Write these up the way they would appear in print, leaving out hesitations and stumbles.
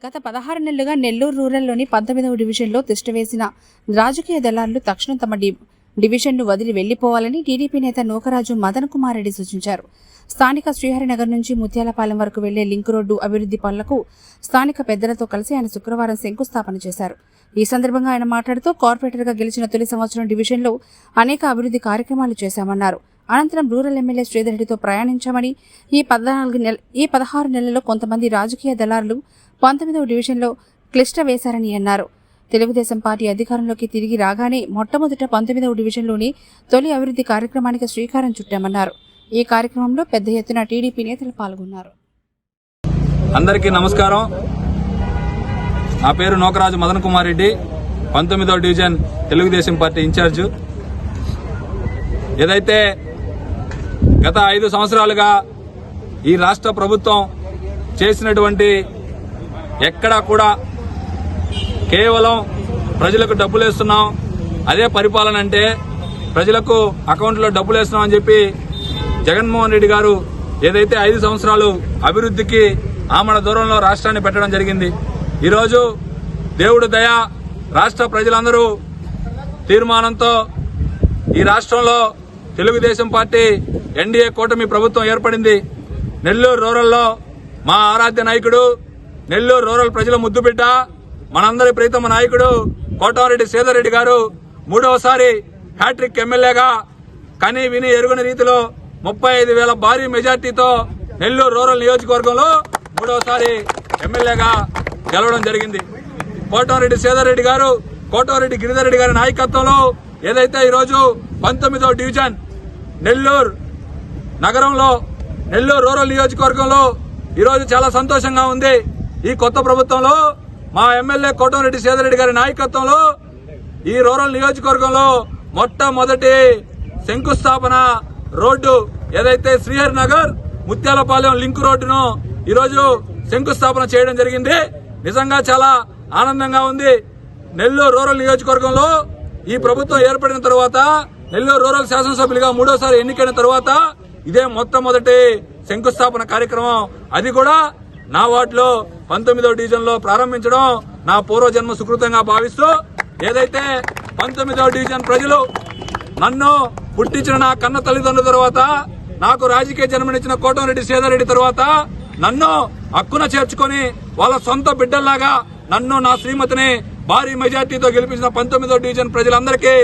గత 16 నెలలుగా నెల్లూరు రూరల్లోని 19వ డివిజన్లో తిష్టవేసిన రాజకీయ దళారులు తక్షణం తమ డివిజన్ను వదిలి వెళ్లిపోవాలని టీడీపీ నేత నూకరాజు మదన్ కుమార్ రెడ్డి సూచించారు. స్థానిక శ్రీహరినగర్ నుంచి ముత్యాలపాలెం వరకు వెళ్లే లింక్ రోడ్డు అభివృద్ధి పనులకు స్థానిక పెద్దలతో కలిసి ఆయన శుక్రవారం శంకుస్థాపన చేశారు. ఈ సందర్భంగా ఆయన మాట్లాడుతూ కార్పొరేటర్గా గెలిచిన తొలి సంవత్సరం డివిజన్లో అనేక అభివృద్ధి కార్యక్రమాలు చేశామన్నారు. అనంతరం రూరల్ ఎమ్మెల్యే శ్రీధర్ రెడ్డితో ప్రయాణించామని ఈ 16 నెలల్లో కొంతమంది రాజకీయ దళారులు 19వ డివిజన్లో క్లిష్ట వేశారని అన్నారు. తెలుగుదేశం పార్టీ అధికారంలోకి తిరిగి రాగానే మొట్టమొదట 19వ డివిజన్లోని తొలి అభివృద్ధి కార్యక్రమానికి శ్రీకారం చుట్టామన్నారు. ఈ కార్యక్రమంలో పెద్ద ఎత్తున టీడీపీ నేతలు పాల్గొన్నారు. అందరికీ నమస్కారం. నా పేరు నూకరాజు మదన్ కుమార్ రెడ్డి, 19వ డివిజన్ తెలుగుదేశం పార్టీ ఇన్ఛార్జ్. ఏదైతే గత 5 సంవత్సరాలుగా ఈ రాష్ట్ర ప్రభుత్వం చేసినటువంటి ఎక్కడా కూడా కేవలం ప్రజలకు డబ్బులు వేస్తున్నాం, అదే పరిపాలన అంటే ప్రజలకు అకౌంట్లో డబ్బులు వేస్తున్నాం అని చెప్పి జగన్మోహన్ రెడ్డి గారు ఏదైతే 5 సంవత్సరాలు అభివృద్ధికి ఆమడ దూరంలో రాష్ట్రాన్ని పెట్టడం జరిగింది. ఈరోజు దేవుడు దయ, రాష్ట్ర ప్రజలందరూ తీర్మానంతో ఈ రాష్ట్రంలో తెలుగుదేశం పార్టీ ఎన్డీఏ కూటమి ప్రభుత్వం ఏర్పడింది. నెల్లూరు రూరల్లో మా ఆరాధ్య నాయకుడు, నెల్లూరు రూరల్ ప్రజల ముద్దుబిడ్డ, మనందరి ప్రీతమ నాయకుడు కోటమిరెడ్డి శ్రీధర్ రెడ్డి గారు 3వసారి హ్యాట్రిక్ ఎమ్మెల్యేగా కని విని ఎరుగని రీతిలో 35,000 భారీ మెజార్టీతో నెల్లూరు రూరల్ నియోజకవర్గంలో 3వసారి ఎమ్మెల్యేగా గెలవడం జరిగింది. కోటమిరెడ్డి శ్రీధర్ రెడ్డి గారు, కోటమిరెడ్డి గిరిధర్ రెడ్డి గారి నాయకత్వంలో ఏదైతే ఈరోజు 19వ డివిజన్ నెల్లూరు నగరంలో, నెల్లూరు రూరల్ నియోజకవర్గంలో ఈరోజు చాలా సంతోషంగా ఉంది. ఈ కొత్త ప్రభుత్వంలో మా ఎమ్మెల్యే కోటమిరెడ్డి శ్రీధర్ రెడ్డి గారి నాయకత్వంలో ఈ రూరల్ నియోజకవర్గంలో మొట్టమొదటి శంకుస్థాపన రోడ్డు ఏదైతే శ్రీహరినగర్ ముత్యాలపాలెం లింక్ రోడ్డును ఈరోజు శంకుస్థాపన చేయడం జరిగింది. నిజంగా చాలా ఆనందంగా ఉంది. నెల్లూరు రూరల్ నియోజకవర్గంలో ఈ ప్రభుత్వం ఏర్పడిన తర్వాత, నెల్లూరు రూరల్ శాసనసభ్యులుగా 3వసారి ఎన్నికైన తర్వాత ఇదే మొట్టమొదటి శంకుస్థాపన కార్యక్రమం. అది కూడా నా వార్డులో 19వ డివిజన్లో ప్రారంభించడం నా పూర్వజన్మ సుకృతంగా భావిస్తూ, ఏదైతే 19వ డివిజన్ ప్రజలు నన్ను పుట్టించిన నా కన్న తల్లిదండ్రుల తర్వాత, నాకు రాజకీయ జన్మనిచ్చిన కోటమిరెడ్డి శ్రీధర్ రెడ్డి తర్వాత నన్ను హక్కున చేర్చుకొని వాళ్ళ సొంత బిడ్డల్లాగా నన్ను, నా శ్రీమతిని భారీ మెజార్టీతో గెలిపించిన 19వ డివిజన్ ప్రజలందరికీ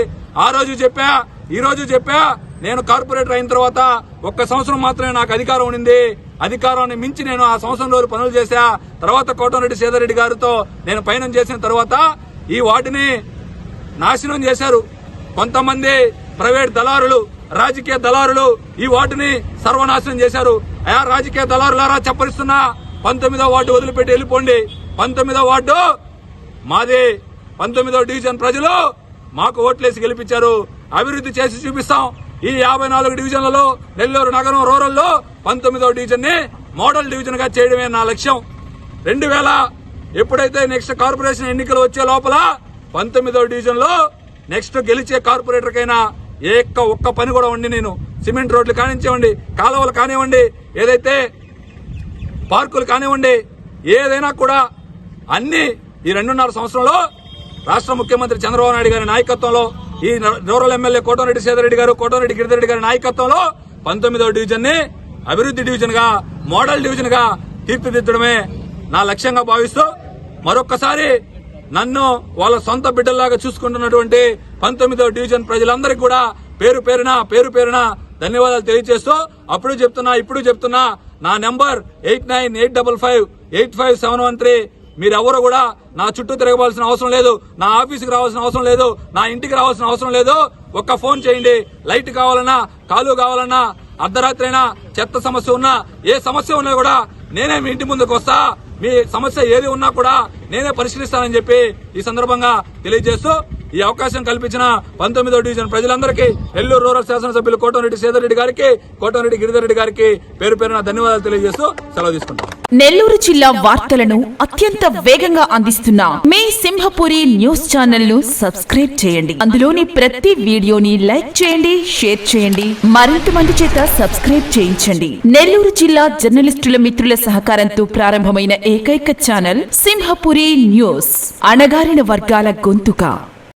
ఆ రోజు చెప్పా, ఈ రోజు చెప్పా, నేను కార్పొరేటర్ అయిన తర్వాత 1 సంవత్సరం మాత్రమే నాకు అధికారం ఉండింది. అధికారాన్ని మించి నేను ఆ సంవత్సరంలో పనులు చేశా. తర్వాత కోటమిరెడ్డి శ్రీధర్ రెడ్డి గారితో నేను పయనం చేసిన తర్వాత ఈ వార్డుని నాశనం చేశారు. కొంతమంది ప్రైవేట్ దళారులు, రాజకీయ దళారులు ఈ వార్డుని సర్వనాశనం చేశారు. అయా రాజకీయ దళారులారా చెప్పరిస్తున్నా, 19వ వార్డు వదిలిపెట్టి వెళ్ళిపోండి. 19వ వార్డు మాది. 19వ డివిజన్ ప్రజలు మాకు ఓట్లేసి గెలిపించారు. అభివృద్ధి చేసి చూపిస్తాం. ఈ 54 డివిజన్లలో నెల్లూరు నగరం రూరల్లో 19వ డివిజన్ ని మోడల్ డివిజన్ గా చేయడమే నా లక్ష్యం. 2000 ఎప్పుడైతే నెక్స్ట్ కార్పొరేషన్ ఎన్నికలు వచ్చే లోపల 19వ డివిజన్ లో నెక్స్ట్ గెలిచే కార్పొరేటర్ కైనా ఒక్క పని కూడా ఉండి, నేను సిమెంట్ రోడ్లు కానివ్వండి, కాలువలు కానివ్వండి, ఏదైతే పార్కులు కానివ్వండి, ఏదైనా కూడా అన్ని ఈ 2.5 సంవత్సరంలో రాష్ట్ర ముఖ్యమంత్రి చంద్రబాబు నాయుడు గారి నాయకత్వంలో, ఈ రూరల్ ఎమ్మెల్యే కోటమిరెడ్డి శ్రీధర్ రెడ్డి గారు, కోటమిరెడ్డి గిరిధర్ రెడ్డి గారి నాయకత్వంలో 19వ డివిజన్ ని అభివృద్ధి డివిజన్ గా, మోడల్ డివిజన్ గా తీర్చిదిద్దడమే నా లక్ష్యంగా భావిస్తూ, మరొక్కసారి నన్ను వాళ్ళ సొంత బిడ్డల్లాగా చూసుకుంటున్నటువంటి 19వ డివిజన్ ప్రజలందరికీ కూడా పేరు పేరున ధన్యవాదాలు తెలియజేస్తూ, అప్పుడు చెప్తున్నా, ఇప్పుడు చెప్తున్నా, నా నెంబర్ 8985585713. మీరెవరు కూడా నా చుట్టూ తిరగవలసిన అవసరం లేదు, నా ఆఫీసుకి రావాల్సిన అవసరం లేదు, నా ఇంటికి రావాల్సిన అవసరం లేదు. ఒక్క ఫోన్ చేయండి. లైట్ కావాలన్నా, కాలు కావాలన్నా, అర్ధరాత్రి అయినా, చెత్త సమస్య ఉన్నా, ఏ సమస్య ఉన్నా కూడా నేనే మీ ఇంటి ముందుకు వస్తా. మీ సమస్య ఏది ఉన్నా కూడా నేనే పరిష్కరిస్తానని చెప్పి ఈ సందర్భంగా తెలియజేస్తూ, ఈ అవకాశం కల్పించిన 19వ డివిజన్ ప్రజలందరికీ, నెల్లూరు రూరల్ శాసనసభ్యులు కోటమిరెడ్డి శ్రీధర్ రెడ్డి గారికి, కోటమిరెడ్డి గిరిధర్ రెడ్డి గారికి పేరున ధన్యవాదాలు తెలియజేస్తూ సెలవు తీసుకుంటాం. నెల్లూరు జిల్లా వార్తలను అత్యంత వేగంగా అందిస్తున్న మీ సింహపురి న్యూస్ ఛానల్ ను సబ్స్క్రైబ్ చేయండి. అందులోని ప్రతి వీడియోని లైక్ చేయండి, షేర్ చేయండి, మరింత మంది చేత సబ్స్క్రైబ్ చేయించండి. నెల్లూరు జిల్లా జర్నలిస్టుల మిత్రుల సహకారంతో ప్రారంభమైన ఏకైక ఛానల్ సింహపురి న్యూస్, అణగారిన వర్గాల గొంతుక.